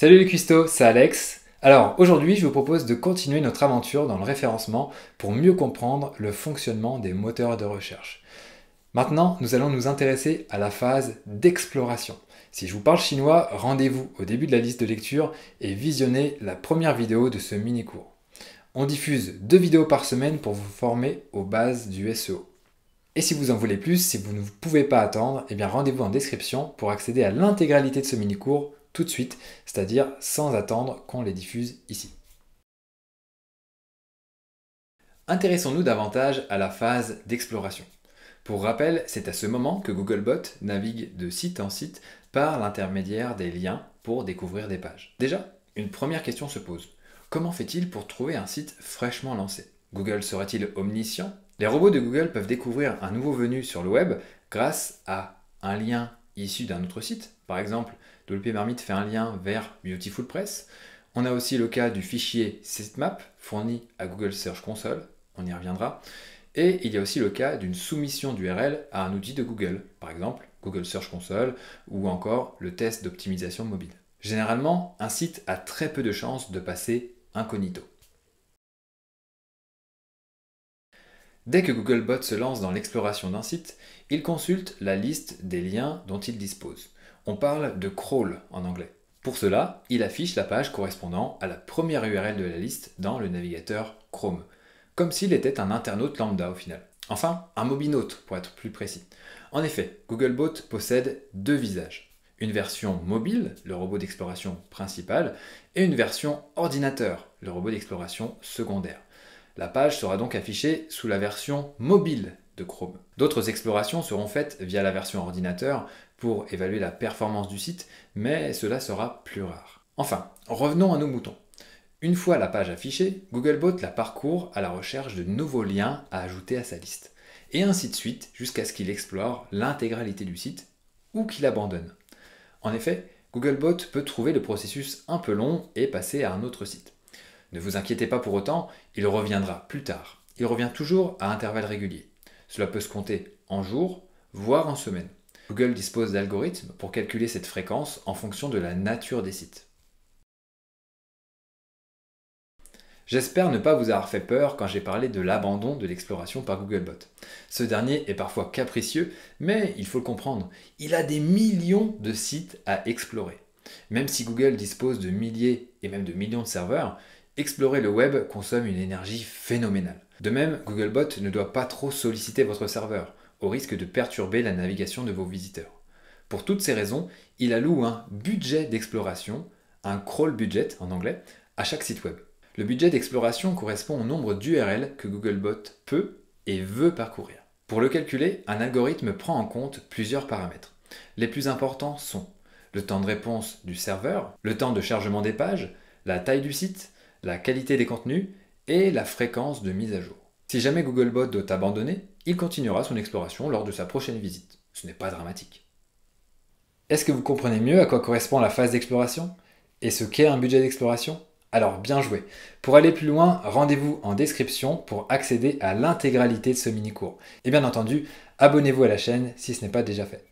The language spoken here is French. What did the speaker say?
Salut les cuistots, c'est Alex. Alors aujourd'hui, je vous propose de continuer notre aventure dans le référencement pour mieux comprendre le fonctionnement des moteurs de recherche. Maintenant, nous allons nous intéresser à la phase d'exploration. Si je vous parle chinois, rendez-vous au début de la liste de lecture et visionnez la première vidéo de ce mini-cours. On diffuse 2 vidéos par semaine pour vous former aux bases du SEO. Et si vous en voulez plus, si vous ne pouvez pas attendre, eh bien rendez-vous en description pour accéder à l'intégralité de ce mini-cours tout de suite, c'est-à-dire sans attendre qu'on les diffuse ici. Intéressons-nous davantage à la phase d'exploration. Pour rappel, c'est à ce moment que Googlebot navigue de site en site par l'intermédiaire des liens pour découvrir des pages. Déjà, une première question se pose. Comment fait-il pour trouver un site fraîchement lancé? Google serait-il omniscient? Les robots de Google peuvent découvrir un nouveau venu sur le web grâce à un lien issu d'un autre site. Par exemple, WP Marmite fait un lien vers Beautiful Press. On a aussi le cas du fichier sitemap fourni à Google Search Console, on y reviendra. Et il y a aussi le cas d'une soumission d'URL à un outil de Google, par exemple Google Search Console ou encore le test d'optimisation mobile. Généralement, un site a très peu de chances de passer incognito. Dès que Googlebot se lance dans l'exploration d'un site, il consulte la liste des liens dont il dispose. On parle de crawl en anglais. Pour cela, il affiche la page correspondant à la première URL de la liste dans le navigateur Chrome, comme s'il était un internaute lambda au final. Enfin, un mobinaute pour être plus précis. En effet, Googlebot possède 2 visages. Une version mobile, le robot d'exploration principal, et une version ordinateur, le robot d'exploration secondaire. La page sera donc affichée sous la version mobile de Chrome. D'autres explorations seront faites via la version ordinateur pour évaluer la performance du site, mais cela sera plus rare. Enfin, revenons à nos moutons. Une fois la page affichée, Googlebot la parcourt à la recherche de nouveaux liens à ajouter à sa liste. Et ainsi de suite jusqu'à ce qu'il explore l'intégralité du site ou qu'il abandonne. En effet, Googlebot peut trouver le processus un peu long et passer à un autre site. Ne vous inquiétez pas pour autant, il reviendra plus tard. Il revient toujours à intervalles réguliers. Cela peut se compter en jours, voire en semaines. Google dispose d'algorithmes pour calculer cette fréquence en fonction de la nature des sites. J'espère ne pas vous avoir fait peur quand j'ai parlé de l'abandon de l'exploration par Googlebot. Ce dernier est parfois capricieux, mais il faut le comprendre, il a des millions de sites à explorer. Même si Google dispose de milliers et même de millions de serveurs, explorer le web consomme une énergie phénoménale. De même, Googlebot ne doit pas trop solliciter votre serveur, au risque de perturber la navigation de vos visiteurs. Pour toutes ces raisons, il alloue un budget d'exploration, un crawl budget en anglais, à chaque site web. Le budget d'exploration correspond au nombre d'URL que Googlebot peut et veut parcourir. Pour le calculer, un algorithme prend en compte plusieurs paramètres. Les plus importants sont le temps de réponse du serveur, le temps de chargement des pages, la taille du site, la qualité des contenus et la fréquence de mise à jour. Si jamais Googlebot doit abandonner, il continuera son exploration lors de sa prochaine visite. Ce n'est pas dramatique. Est-ce que vous comprenez mieux à quoi correspond la phase d'exploration? Et ce qu'est un budget d'exploration? Alors bien joué. Pour aller plus loin, rendez-vous en description pour accéder à l'intégralité de ce mini-cours. Et bien entendu, abonnez-vous à la chaîne si ce n'est pas déjà fait.